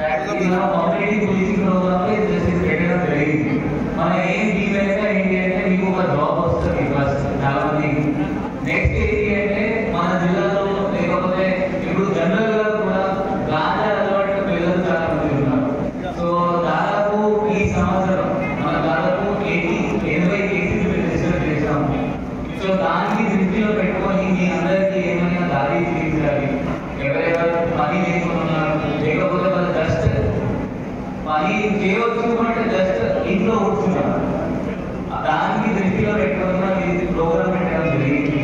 మనం competitive policing programme లో just పెట్టడం జరిగింది. మన ఏం టీమ్ అయితే ఏంటి అంటే మీకు ఒక జాబ్ వస్తుంది ఫస్ట్ చాలా మంది. నెక్స్ట్ ఏంటి అంటే మన జిల్లాలో లేకపోతే ఇప్పుడు జనరల్ గా కూడా గాంజా అలవాటు పిల్లలు చాలా మంది ఉన్నారు. సో దాదాపు ఈ సంవత్సరం మన దాదాపు 80 కేసులు రిజిస్టర్ చేశాము. సో దానికి దృష్టిలో పెట్టుకొని మీ అందరికీ ఏమైనా దారి తీయించాలి. ఎవరెవరు పని చేసుకున్నారు లేకపోతే వాళ్ళు జస్ట్ పని చేయవచ్చు అంటే జస్ట్ ఇంట్లో కూర్చున్నారు, దానికి దృష్టిలో పెట్టుకొని ఇది ప్రోగ్రామ్ పెట్టడం జరిగింది.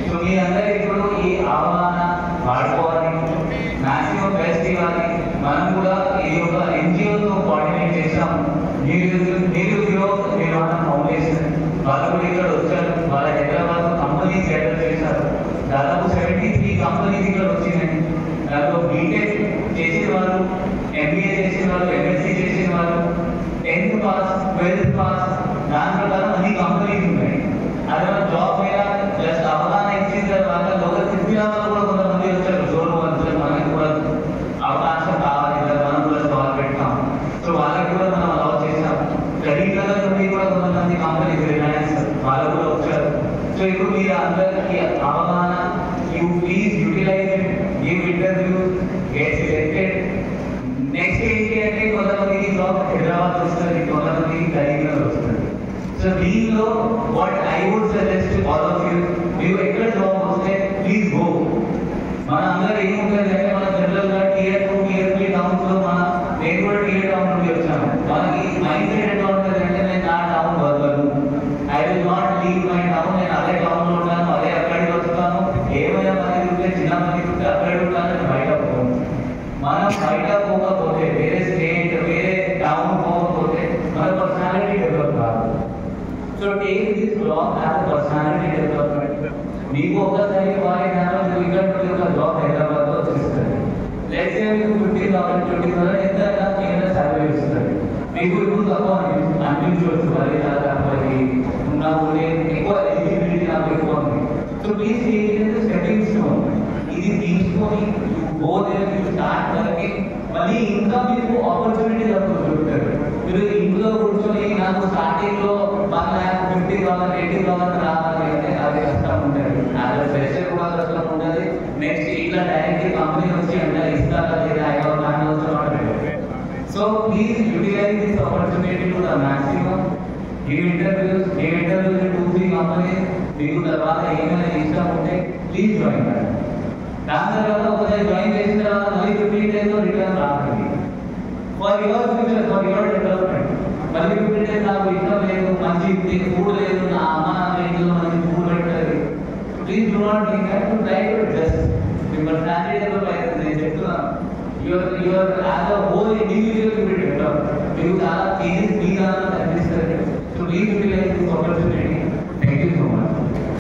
సో మీ అందరూ ఇప్పుడు ఈ అవగాహన వాడుకోవాలి, మాక్సిమం బెస్ట్ ఇవ్వాలి. మనం కూడా ఈ యొక్క ఎన్జిఓతో కోఆర్డినేట్ చేసాం. నిరుద్యోగ నిర్వహణ ఫౌండేషన్ వాళ్ళు కూడా ఇక్కడ వచ్చారు. వాళ్ళ హైదరాబాద్ కంపెనీస్ సెటిల్ చేశారు. దాదాపు 73 కంపెనీస్ ఇక్కడ వచ్చినాయి. దాంట్లో బీటెక్ చేసిన వాళ్ళు, ఎంబీఏ చేసిన వాళ్ళు, ఎంఎస్సీ చేసిన వాళ్ళు, 10th పాస్ 12th పాస్, దాని ప్రకారం అన్ని కంపెనీస్ ఉన్నాయి. అదే మన జాబ్ మీద జస్ట్ అవగాహన ఇచ్చిన తర్వాత లోకల్ సిద్ధిలో కూడా కొంతమంది వచ్చారు. షోరూమ్ వచ్చారు, మనకి కూడా అవకాశం కావాలి కదా, మనం కూడా స్టాల్ పెట్టాం. సో వాళ్ళకి కూడా మనం అలౌ చేసాం. కరీంనగర్ నుండి కూడా కొంతమంది కంపెనీస్, రిలయన్స్ వాళ్ళు కూడా వచ్చారు. సో ఇప్పుడు మీరు అందరికీ అవగాహన, you please utilise it, give interviews, get selected. Next ఏంటి అంటే కొంతమందికి జాబ్ హైదరాబాద్ వస్తుంది, కొంతమందికి కరీంనగర్ వస్తుంది. సో దీనిలో what I would suggest all of you, మీరు ఎక్కడ జాబ్ వస్తే ప్లీజ్ గో. మన అందరూ ఏముంటుంది అంటే మన జనరల్ గా టియర్ 2 టియర్ 3 టౌన్స్ లో నేను కూడా టియర్ టౌన్ నుండి వచ్చాను. మనకి మైండ్ సెట్ ఎట్లా ఉంటుంది అంటే నేను నా టౌన్ వదలను, I will not leave my town. నేను అదే టౌన్ లో ఉంటాను, అదే అక్కడికి వస్తాను, ఏమైనా పని ఉంటే చిన్న పని ఉంటే అక్కడికి ఉంటాను, నేను బయట పోను. మనం బయట పోకపోతే, వేరే స్టేట్ వేరే టౌన్ పోకపోతే మన పర్సనాలిటీ డెవలప్ కాదు. So take this block as personality development. మీకు ఒక్కసారి వారి దానిలో ఇక్కడ నుండి ఒక జాబ్ హైదరాబాద్ లో వచ్చేస్తుంది. లెట్స్ సే మీకు 15,000 20,000 ఎంత కేంద్ర సాలరీ ఇస్తుంది. మీకు ఇప్పుడు తక్కువ అనిపించవచ్చు, మరి తప్పది ఉన్నా కూడా ఎక్కువ ఎలిజిబిలిటీ నాకు ఎక్కువ ఉంది. సో ప్లీజ్ స్టెప్పింగ్ స్టోన్ ఇది తీసుకొని go there, you start working. మళ్ళీ ఇంకా మీకు ఆపర్చునిటీ దొరుకుతుంది. మీరు ఇంట్లో కూర్చొని నాకు స్టార్టింగ్ లో 1,50,000 80,000 రావాలి అంటే అది కష్టం ఉంటుంది. అదే ఫ్రెషర్ కూడా కష్టం ఉంటుంది. నెక్స్ట్ ఇట్లా డైరెక్ట్ కంపెనీ వచ్చి అంటే ఇస్తారా లేదా so please utilise this opportunity to the maximum. Give interviews 2-3 companies. మీకు తర్వాత ఏమైనా ఇష్టం ఉంటే ప్లీజ్ జాయిన్. దాని తర్వాత ఒకసారి జాయిన్ చేసిన తర్వాత మళ్ళీ 15 days లో రిటర్న్ రావాలి. For your future, for your development. మళ్ళీ 15 days నాకు ఇష్టం లేదు, మంచి ఫుడ్ లేదు, నా అమ్మ నాన్న ఇంట్లో మంచి ఫుడ్ పెట్టలేదు. Please do not think that, to try to adjust. Me personality develop అవుతుంది. నేను చెప్తున్నాను, your as a whole individual will be develop. మీకు చాలా చేంజెస్